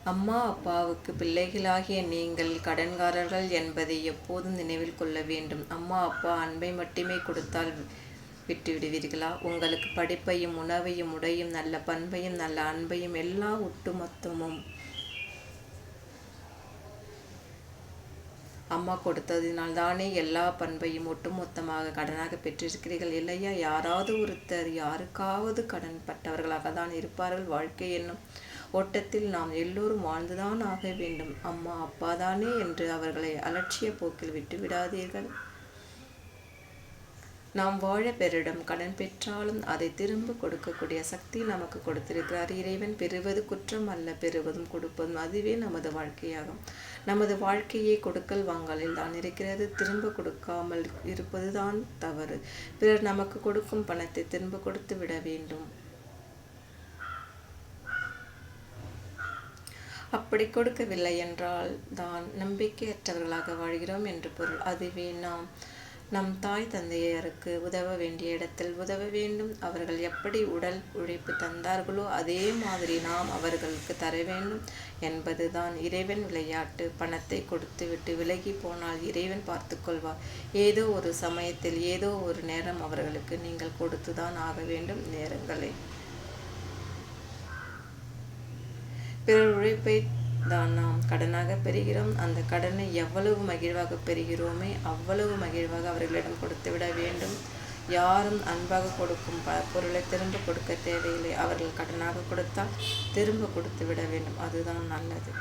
அம்மா அப்பாவுக்கு பிள்ளைகளாகிய நீங்கள் கடன்காரர்கள் என்பதை எப்போதும் நினைவில் கொள்ள வேண்டும். அம்மா அப்பா அன்பை மட்டுமே கொடுத்தால் விட்டுவிடுவீர்களா? உங்களுக்கு படிப்பையும் உணவையும் உடையும் நல்ல பண்பையும் நல்ல அன்பையும் எல்லா ஒட்டுமொத்தமும் அம்மா கொடுத்ததினால் தானே எல்லா பண்பையும் ஒட்டுமொத்தமாக கடனாக பெற்றிருக்கிறீர்கள் இல்லையா? யாராவது ஒருத்தர் யாருக்காவது கடன் பட்டவர்களாக தான் இருப்பார்கள். வாழ்க்கை என்னும் ஓட்டத்தில் நாம் எல்லோரும் வாழ்ந்துதான் ஆக வேண்டும். அம்மா அப்பா தானே என்று அவர்களை அலட்சிய போக்கில் விட்டுவிடாதீர்கள். நாம் வாழ பெரிடம் கடன் பெற்றாலும் அதை திரும்ப கொடுக்கக்கூடிய சக்தி நமக்கு கொடுத்திருக்கிறார் இறைவன். பெறுவது குற்றம் அல்ல, பெறுவதும் கொடுப்பதும் அதுவே நமது வாழ்க்கையாகும். நமது வாழ்க்கையே கொடுக்கல் வாங்கலில் தான் இருக்கிறது. திரும்ப கொடுக்காமல் இருப்பதுதான் தவறு. பிறர் நமக்கு கொடுக்கும் பணத்தை திரும்ப கொடுத்து விட வேண்டும். அப்படி கொடுக்கவில்லை என்றால் தான் நம்பிக்கையற்றவர்களாக வாழ்கிறோம் என்று பொருள். அதுவே நாம் நம் தாய் தந்தையருக்கு உதவ வேண்டிய இடத்தில் உதவ வேண்டும். அவர்கள் எப்படி உடல் உழைப்பு தந்தார்களோ அதே மாதிரி நாம் அவர்களுக்கு தர வேண்டும் என்பதுதான் இறைவன் விளையாட்டு. பணத்தை கொடுத்துவிட்டு விலகி போனால் இறைவன் பார்த்து கொள்வார். ஏதோ ஒரு சமயத்தில் ஏதோ ஒரு நேரம் அவர்களுக்கு நீங்கள் கொடுத்துதான் ஆக வேண்டும். நேரங்களை பிறர் உழைப்பை தான் நாம் கடனாக பெறுகிறோம். அந்த கடனை எவ்வளவு மகிழ்வாக பெறுகிறோமே அவ்வளவு மகிழ்வாக அவர்களிடம் கொடுத்து விட வேண்டும். யாரும் அன்பாக கொடுக்கும் பொருளை திரும்ப கொடுக்க தேவையில்லை. அவர்கள் கடனாக கொடுத்தால் திரும்ப கொடுத்து விட வேண்டும். அதுதான் நல்லது.